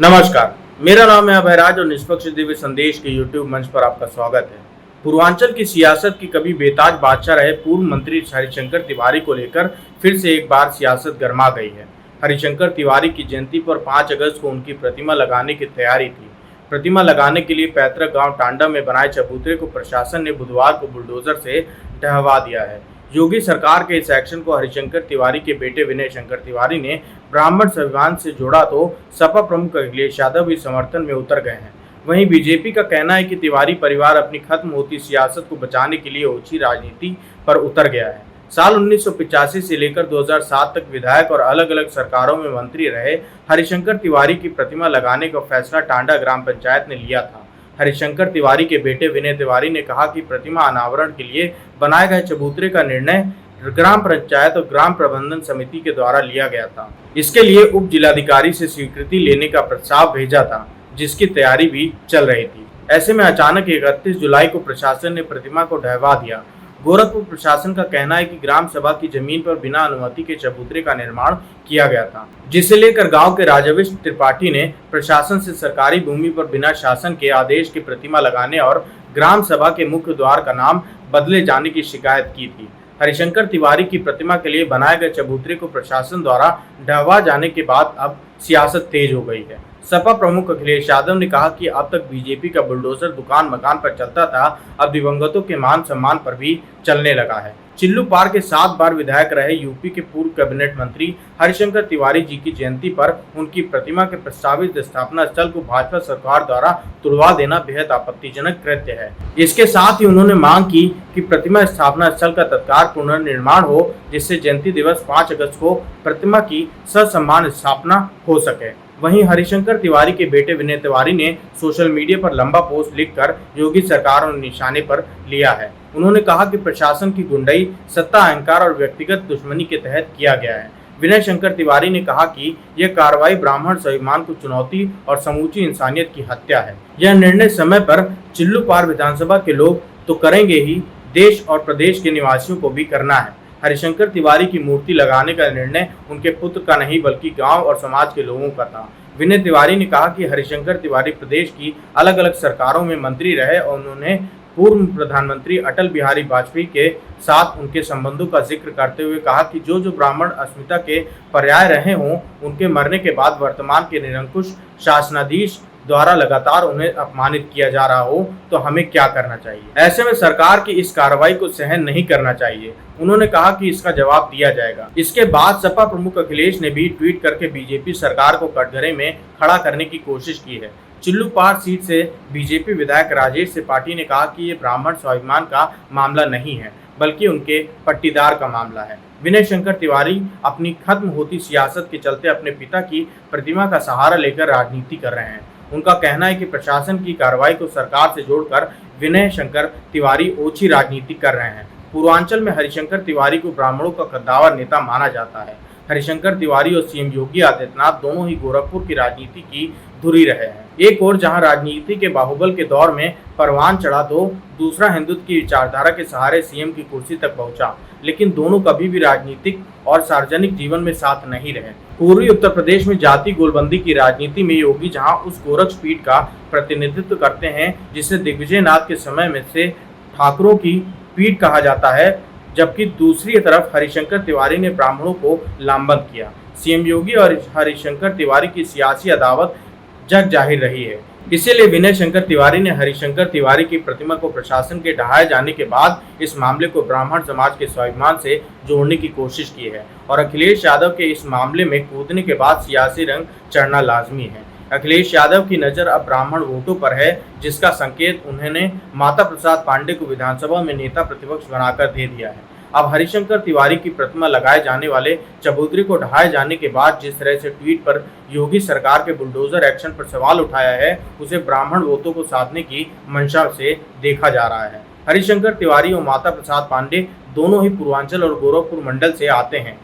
नमस्कार, मेरा नाम है अभयराज और निष्पक्ष दिव्य संदेश के YouTube मंच पर आपका स्वागत है। पूर्वांचल की सियासत की कभी बेताज बादशाह रहे पूर्व मंत्री हरिशंकर तिवारी को लेकर फिर से एक बार सियासत गर्मा गई है। हरिशंकर तिवारी की जयंती पर 5 अगस्त को उनकी प्रतिमा लगाने की तैयारी थी। प्रतिमा लगाने के लिए पैतृक गांव टांडा में बनाए चबूतरे को प्रशासन ने बुधवार को बुलडोजर से ढहवा दिया है। योगी सरकार के इस एक्शन को हरिशंकर तिवारी के बेटे विनय शंकर तिवारी ने ब्राह्मण स्वाभिमान से जोड़ा तो सपा प्रमुख अखिलेश यादव भी समर्थन में उतर गए हैं। वहीं बीजेपी का कहना है कि तिवारी परिवार अपनी खत्म होती सियासत को बचाने के लिए ओछी राजनीति पर उतर गया है। साल 1985 से लेकर 2007 तक विधायक और अलग अलग सरकारों में मंत्री रहे हरिशंकर तिवारी की प्रतिमा लगाने का फैसला टांडा ग्राम पंचायत ने लिया था। हरिशंकर तिवारी के बेटे विनय तिवारी ने कहा कि प्रतिमा अनावरण के लिए बनाए गए चबूतरे का निर्णय ग्राम पंचायत और ग्राम प्रबंधन समिति के द्वारा लिया गया था। इसके लिए उप जिलाधिकारी से स्वीकृति लेने का प्रस्ताव भेजा था, जिसकी तैयारी भी चल रही थी। ऐसे में अचानक 31 जुलाई को प्रशासन ने प्रतिमा को ढहवा दिया। गोरखपुर प्रशासन का कहना है कि ग्राम सभा की जमीन पर बिना अनुमति के चबूतरे का निर्माण किया गया था, जिसे लेकर गांव के राजविश त्रिपाठी ने प्रशासन से सरकारी भूमि पर बिना शासन के आदेश की प्रतिमा लगाने और ग्राम सभा के मुख्य द्वार का नाम बदले जाने की शिकायत की थी। हरिशंकर तिवारी की प्रतिमा के लिए बनाए गए चबूतरे को प्रशासन द्वारा ढहवा जाने के बाद अब सियासत तेज हो गई है। सपा प्रमुख अखिलेश यादव ने कहा कि अब तक बीजेपी का बुलडोजर दुकान मकान पर चलता था, अब दिवंगतों के मान सम्मान पर भी चलने लगा है। चिल्लू पार के 7 बार विधायक रहे यूपी के पूर्व कैबिनेट मंत्री हरिशंकर तिवारी जी की जयंती पर उनकी प्रतिमा के प्रस्तावित स्थापना स्थल को भाजपा सरकार द्वारा तुड़वा देना बेहद आपत्तिजनक कृत्य है। इसके साथ ही उन्होंने मांग की कि प्रतिमा स्थापना स्थल का तत्काल पुनर्निर्माण हो, जिससे जयंती दिवस 5 अगस्त को प्रतिमा की ससम्मान स्थापना हो सके। वहीं हरिशंकर तिवारी के बेटे विनय तिवारी ने सोशल मीडिया पर लंबा पोस्ट लिखकर योगी सरकार और निशाने पर लिया है। उन्होंने कहा कि प्रशासन की गुंडाई, सत्ता, अहंकार और व्यक्तिगत दुश्मनी के तहत किया गया है। विनय शंकर तिवारी ने कहा कि यह कार्रवाई ब्राह्मण स्वाभिमान को चुनौती और समूची इंसानियत की हत्या है। यह निर्णय समय पर चिल्लू पार विधानसभा के लोग तो करेंगे ही, देश और प्रदेश के निवासियों को भी करना है। हरिशंकर तिवारी की मूर्ति लगाने का निर्णय उनके पुत्र का नहीं बल्कि गांव और समाज के लोगों का था। विनय तिवारी ने कहा कि हरिशंकर तिवारी प्रदेश की अलग अलग सरकारों में मंत्री रहे और उन्होंने पूर्व प्रधानमंत्री अटल बिहारी वाजपेयी के साथ उनके संबंधों का जिक्र करते हुए कहा कि जो ब्राह्मण अस्मिता के पर्याय रहे हों, उनके मरने के बाद वर्तमान के निरंकुश शासनाधीश द्वारा लगातार उन्हें अपमानित किया जा रहा हो तो हमें क्या करना चाहिए। ऐसे में सरकार की इस कार्रवाई को सहन नहीं करना चाहिए। उन्होंने कहा कि इसका जवाब दिया जाएगा। इसके बाद सपा प्रमुख अखिलेश ने भी ट्वीट करके बीजेपी सरकार को कटघरे में खड़ा करने की कोशिश की है। चिल्लू पार सीट से बीजेपी विधायक राजेश त्रिपाठी ने कहा कि ये ब्राह्मण स्वाभिमान का मामला नहीं है, बल्कि उनके पट्टीदार का मामला है। विनय शंकर तिवारी अपनी खत्म होती सियासत के चलते अपने पिता की प्रतिमा का सहारा लेकर राजनीति कर रहे हैं। उनका कहना है कि प्रशासन की कार्रवाई को सरकार से जोड़कर विनय शंकर तिवारी ओछी राजनीति कर रहे हैं। पूर्वांचल में हरिशंकर तिवारी को ब्राह्मणों का कद्दावर नेता माना जाता है। हरिशंकर तिवारी और सीएम योगी आदित्यनाथ दोनों ही गोरखपुर की राजनीति की धुरी रहे हैं। एक और जहां राजनीति के बाहुबल के दौर में परवान चढ़ा तो दूसरा हिंदुत्व की विचारधारा के सहारे सीएम की कुर्सी तक पहुंचा, लेकिन दोनों कभी भी राजनीतिक और सार्वजनिक जीवन में साथ नहीं रहे। पूर्वी उत्तर प्रदेश में जाति गोलबंदी की राजनीति में योगी जहां उस गोरक्षपीठ का प्रतिनिधित्व करते हैं जिसे दिग्विजय नाथ के समय में से ठाकुरों की पीठ कहा जाता है, जबकि दूसरी तरफ हरिशंकर तिवारी ने ब्राह्मणों को लामबंद किया। सीएम योगी और हरिशंकर तिवारी की सियासी अदावत जग जाहिर रही है। इसीलिए विनय शंकर तिवारी ने हरिशंकर तिवारी की प्रतिमा को प्रशासन के ढहाए जाने के बाद इस मामले को ब्राह्मण समाज के स्वाभिमान से जोड़ने की कोशिश की है और अखिलेश यादव के इस मामले में कूदने के बाद सियासी रंग चढ़ना लाजमी है। अखिलेश यादव की नज़र अब ब्राह्मण वोटों पर है, जिसका संकेत उन्होंने माता प्रसाद पांडे को विधानसभा में नेता प्रतिपक्ष बनाकर दे दिया है। अब हरिशंकर तिवारी की प्रतिमा लगाए जाने वाले चबूतरे को ढहाए जाने के बाद जिस तरह से ट्वीट पर योगी सरकार के बुलडोजर एक्शन पर सवाल उठाया है, उसे ब्राह्मण वोटों को साधने की मंशा से देखा जा रहा है। हरिशंकर तिवारी और माता प्रसाद पांडे दोनों ही पूर्वांचल और गोरखपुर मंडल से आते हैं।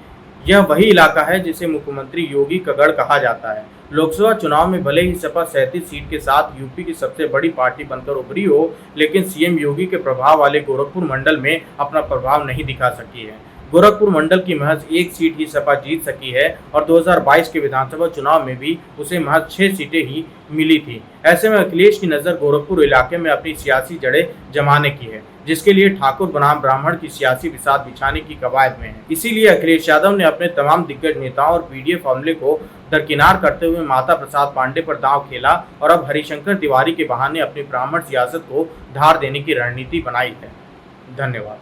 यह वही इलाका है जिसे मुख्यमंत्री योगी का गढ़ कहा जाता है। लोकसभा चुनाव में भले ही सपा 37 सीट के साथ यूपी की सबसे बड़ी पार्टी बनकर उभरी हो, लेकिन सीएम योगी के प्रभाव वाले गोरखपुर मंडल में अपना प्रभाव नहीं दिखा सकी है। गोरखपुर मंडल की महज एक सीट ही सपा जीत सकी है और 2022 के विधानसभा चुनाव में भी उसे महज 6 सीटें ही मिली थी। ऐसे में अखिलेश की नजर गोरखपुर इलाके में अपनी सियासी जड़ें जमाने की है, जिसके लिए ठाकुर बनाम ब्राह्मण की सियासी बिसात बिछाने की कवायद में है। इसीलिए अखिलेश यादव ने अपने तमाम दिग्गज नेताओं और पीडीएफ हमले को दरकिनार करते हुए माता प्रसाद पांडे पर दांव खेला और अब हरिशंकर तिवारी के बहाने अपनी ब्राह्मण सियासत को धार देने की रणनीति बनाई है। धन्यवाद।